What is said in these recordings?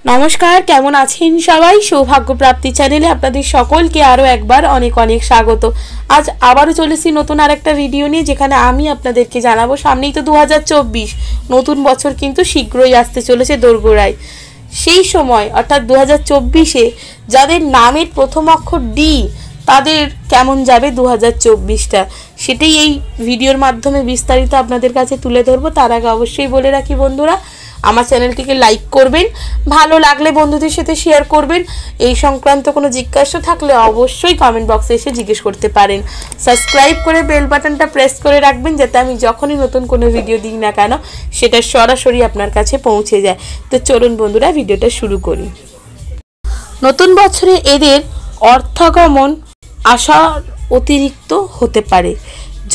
নমস্কার, কেমন আছেন সবাই? সৌভাগ্য প্রাপ্তি চ্যানেলে আপনাদের সকলকে আরও একবার অনেক অনেক স্বাগত। আজ আবারও চলেছি নতুন আর একটা ভিডিও নিয়ে, যেখানে আমি আপনাদেরকে জানাবো সামনেই তো 2024 নতুন বছর কিন্তু শীঘ্রই আসতে চলেছে দোরগোড়ায়। সেই সময় অর্থাৎ 2024-এ যাদের নামের প্রথম অক্ষর ডি তাদের কেমন যাবে 2024টা, সেটাই এই ভিডিওর মাধ্যমে বিস্তারিত আপনাদের কাছে তুলে ধরবো। তার আগে অবশ্যই বলে রাখি বন্ধুরা, আমার চ্যানেলটিকে লাইক করবেন, ভালো লাগলে বন্ধুদের সাথে শেয়ার করবেন। এই সংক্রান্ত কোনো জিজ্ঞাসা থাকলে অবশ্যই কমেন্ট বক্সে এসে জিজ্ঞেস করতে পারেন। সাবস্ক্রাইব করে বেল বাটনটা প্রেস করে রাখবেন, যাতে আমি যখনই নতুন কোনো ভিডিও দিই না কেন সেটা সরাসরি আপনার কাছে পৌঁছে যায়। তো চলুন বন্ধুরা, ভিডিওটা শুরু করি। নতুন বছরে এদের অর্থাগমন আশার অতিরিক্ত হতে পারে।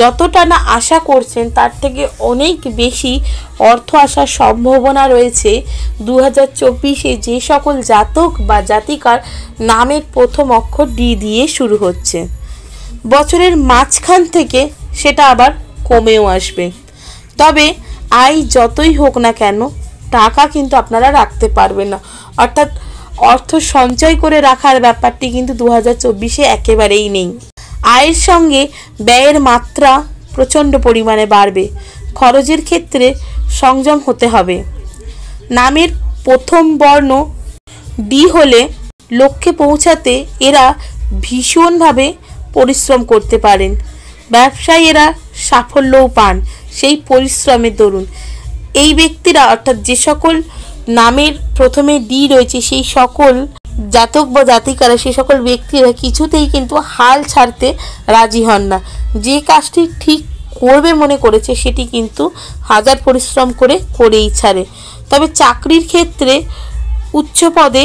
যতটা না আশা করছেন তার থেকে অনেক বেশি অর্থ আসার সম্ভাবনা রয়েছে 2024-এ যে সকল জাতক বা জাতিকার নামের প্রথম অক্ষর ডি দিয়ে শুরু হচ্ছে। বছরের মাঝখান থেকে সেটা আবার কমেও আসবে। তবে আয় যতই হোক না কেন, টাকা কিন্তু আপনারা রাখতে পারবেন না, অর্থাৎ অর্থ সঞ্চয় করে রাখার ব্যাপারটি কিন্তু 2024-এ একেবারেই নেই। আয়ের সঙ্গে ব্যয়ের মাত্রা প্রচণ্ড পরিমাণে বাড়বে। খরচের ক্ষেত্রে সংযম হতে হবে। নামের প্রথম বর্ণ ডি হলে লক্ষ্যে পৌঁছাতে এরা ভীষণভাবে পরিশ্রম করতে পারেন। ব্যবসায় এরা সাফল্যও পান সেই পরিশ্রমের দরুন। এই ব্যক্তিরা অর্থাৎ যে সকল নামের প্রথমে ডি রয়েছে সেই সকল জাতক বা জাতিকারা, সেই সকল ব্যক্তিরা কিছুতেই কিন্তু হাল ছাড়তে রাজি হন না। যে কাজটি ঠিক করবে মনে করেছে সেটি কিন্তু হাজার পরিশ্রম করে করেই ছাড়ে। তবে চাকরির ক্ষেত্রে উচ্চ পদে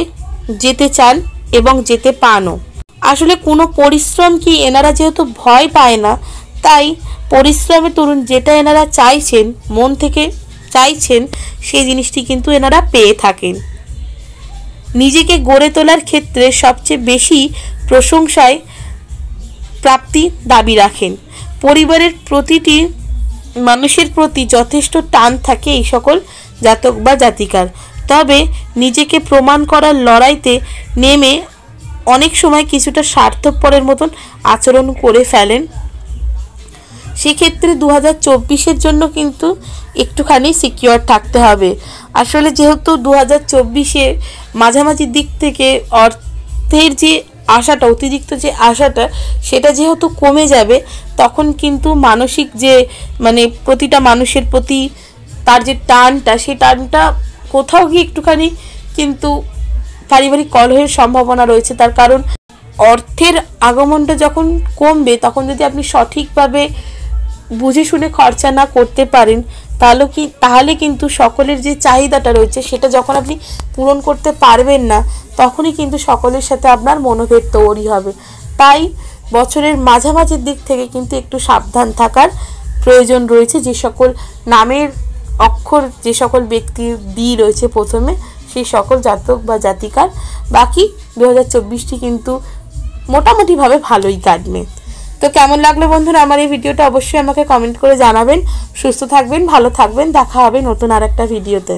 যেতে চান এবং যেতে পানও। আসলে কোনো পরিশ্রম কি এনারা যেহেতু ভয় পায় না, তাই পরিশ্রমের তরুণ যেটা এনারা চাইছেন, মন থেকে চাইছেন, সেই জিনিসটি কিন্তু এনারা পেয়ে থাকেন। নিজেকে গড়ে তোলার ক্ষেত্রে সবচেয়ে বেশি প্রশংসায় প্রাপ্তি দাবি রাখেন। পরিবারের প্রতিটি মানুষের প্রতি যথেষ্ট টান থাকে এই সকল জাতক বা জাতিকার। তবে নিজেকে প্রমাণ করার লড়াইতে নেমে অনেক সময় কিছুটা স্বার্থপরের মতন আচরণ করে ফেলেন। সেক্ষেত্রে 2024-এর জন্য কিন্তু একটুখানি সিকিউর থাকতে হবে। আসলে যেহেতু 2024-এ মাঝামাঝি দিক থেকে অর্থের যে আশাটা, অতিরিক্ত যে আশাটা, সেটা যেহেতু কমে যাবে, তখন কিন্তু মানসিক যে প্রতিটা মানুষের প্রতি তার যে টানটা, সেই টানটা কোথাও গিয়ে একটুখানি কিন্তু পারিবারিক কলহের সম্ভাবনা রয়েছে। তার কারণ অর্থের আগমনটা যখন কমবে, তখন যদি আপনি সঠিকভাবে বুঝে শুনে খরচা না করতে পারেন, তাহলে কিন্তু সকলের যে চাহিদাটা রয়েছে সেটা যখন আপনি পূরণ করতে পারবেন না, তখনই কিন্তু সকলের সাথে আপনার মনোভেদ তৈরি হবে। তাই বছরের মাঝামাঝির দিক থেকে কিন্তু একটু সাবধান থাকার প্রয়োজন রয়েছে। যে সকল নামের অক্ষর, যে সকল ব্যক্তির ডি রয়েছে প্রথমে, সেই সকল জাতক বা জাতিকার বাকি 2024টি কিন্তু মোটামুটিভাবে ভালোই কাটবে। তো কেমন লাগলো বন্ধুরা আমার এই ভিডিওটা, অবশ্যই আমাকে কমেন্ট করে জানাবেন। সুস্থ থাকবেন, ভালো থাকবেন, দেখা হবে নতুন আর একটা ভিডিওতে।